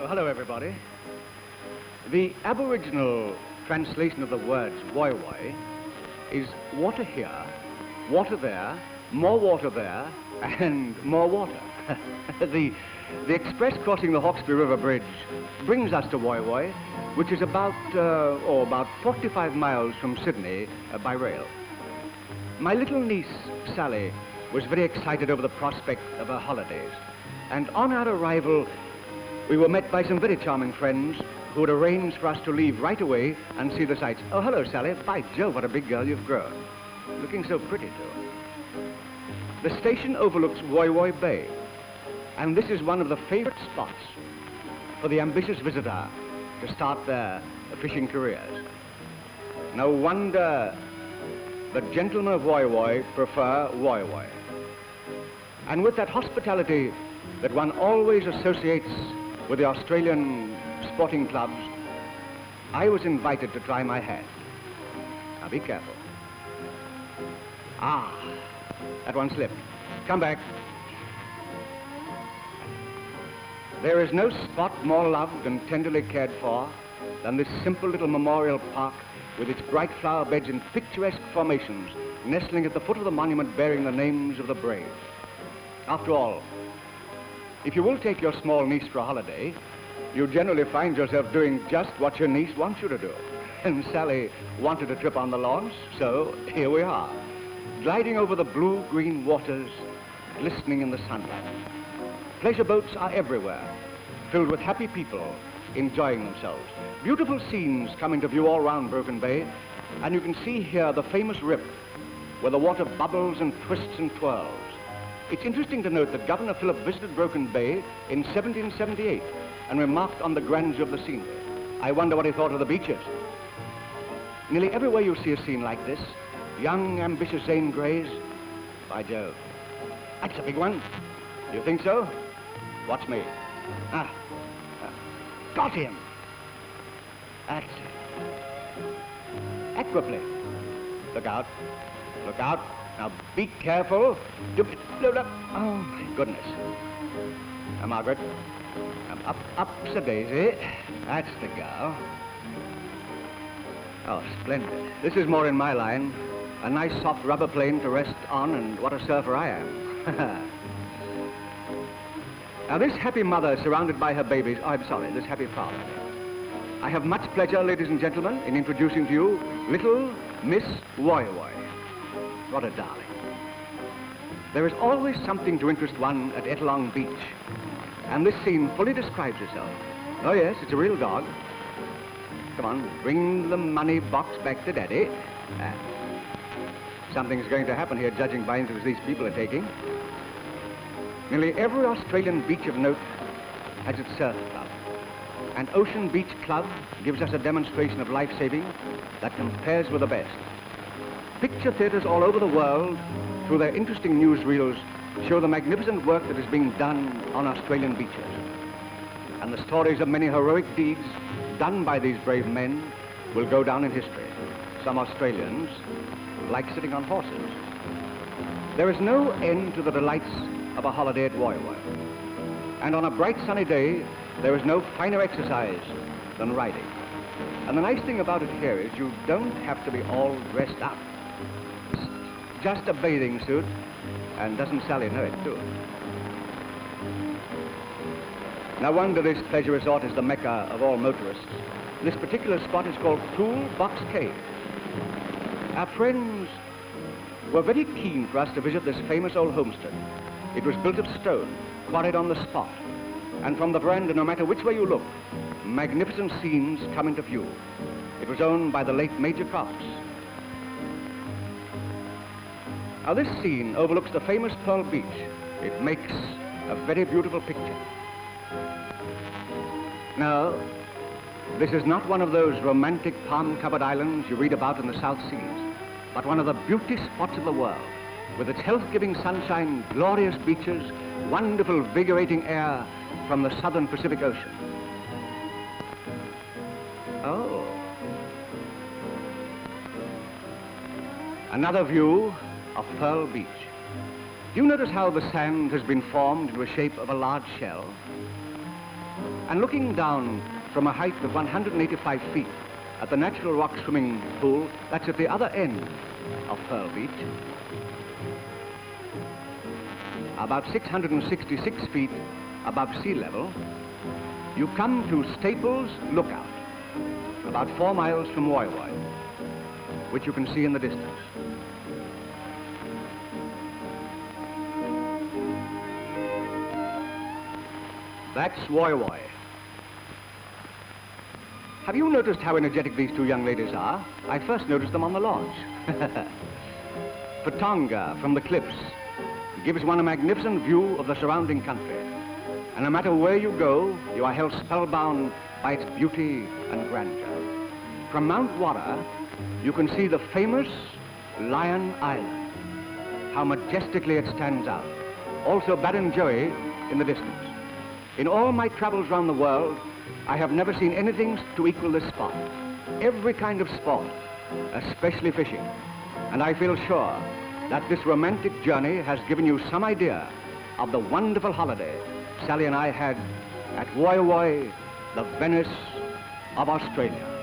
Well, hello, everybody. The Aboriginal translation of the words Woy Woy is water here, water there, and more water. The express crossing the Hawkesbury River Bridge brings us to Woy Woy, which is about 45 miles from Sydney by rail. My little niece, Sally, was very excited over the prospect of her holidays, and on our arrival, we were met by some very charming friends who had arranged for us to leave right away and see the sights. Oh, hello, Sally. By Jove, what a big girl you've grown. Looking so pretty, too. The station overlooks Woy Woy Bay, and this is one of the favorite spots for the ambitious visitor to start their fishing careers. No wonder the gentlemen of Woy Woy prefer Woy Woy. And with that hospitality that one always associates with the Australian sporting clubs, I was invited to try my hand. Now be careful. Ah, that one slipped. Come back. There is no spot more loved and tenderly cared for than this simple little memorial park with its bright flower beds and picturesque formations nestling at the foot of the monument bearing the names of the brave. After all, if you will take your small niece for a holiday, you generally find yourself doing just what your niece wants you to do. And Sally wanted a trip on the launch, so here we are, gliding over the blue-green waters, glistening in the sunlight. Pleasure boats are everywhere, filled with happy people enjoying themselves. Beautiful scenes come into view all round Broken Bay, and you can see here the famous rip, where the water bubbles and twists and twirls. It's interesting to note that Governor Phillip visited Broken Bay in 1778 and remarked on the grandeur of the scenery. I wonder what he thought of the beaches. Nearly everywhere you see a scene like this, young, ambitious Zane Greys. By Jove, that's a big one. You think so? Watch me. Got him. That's it. Equably. Look out. Look out. Now, be careful. Oh, my goodness. Now, Margaret. Up's the daisy. That's the go. Oh, splendid. This is more in my line. A nice soft rubber plane to rest on, and what a surfer I am. Now, this happy mother surrounded by her babies, this happy father. I have much pleasure, ladies and gentlemen, in introducing to you little Miss Woy Woy. What a darling. There is always something to interest one at Ettalong Beach, and this scene fully describes itself. Oh yes, it's a real dog. Come on, bring the money box back to Daddy. Something's going to happen here, judging by interest these people are taking. Nearly every Australian beach of note has its surf club. And Ocean Beach Club gives us a demonstration of life-saving that compares with the best. Picture theaters all over the world, through their interesting newsreels, show the magnificent work that is being done on Australian beaches. And the stories of many heroic deeds done by these brave men will go down in history. Some Australians like sitting on horses. There is no end to the delights of a holiday at Woy Woy. And on a bright sunny day, there is no finer exercise than riding. And the nice thing about it here is you don't have to be all dressed up. Just a bathing suit, and doesn't Sally know it, too? No wonder this pleasure resort is the mecca of all motorists. This particular spot is called Tool Box Cave. Our friends were very keen for us to visit this famous old homestead. It was built of stone, quarried on the spot, and from the veranda, no matter which way you look, magnificent scenes come into view. It was owned by the late Major Crofts. Now this scene overlooks the famous Pearl Beach. It makes a very beautiful picture. Now, this is not one of those romantic palm-covered islands you read about in the South Seas, but one of the beauty spots of the world, with its health-giving sunshine, glorious beaches, wonderful, vigorating air from the southern Pacific Ocean. Oh. Another view of Pearl Beach. Do you notice how the sand has been formed into the shape of a large shell? And looking down from a height of 185 feet at the natural rock swimming pool that's at the other end of Pearl Beach, about 666 feet above sea level, you come to Staples Lookout, about 4 miles from Woy Woy, which you can see in the distance. That's Woy Woy. Have you noticed how energetic these two young ladies are? I first noticed them on the launch. Patonga from the cliffs gives one a magnificent view of the surrounding country. And no matter where you go, you are held spellbound by its beauty and grandeur. From Mount Wada, you can see the famous Lion Island, how majestically it stands out. Also Barrenjoey in the distance. In all my travels around the world, I have never seen anything to equal this spot. Every kind of sport, especially fishing. And I feel sure that this romantic journey has given you some idea of the wonderful holiday Sally and I had at Woy Woy, the Venice of Australia.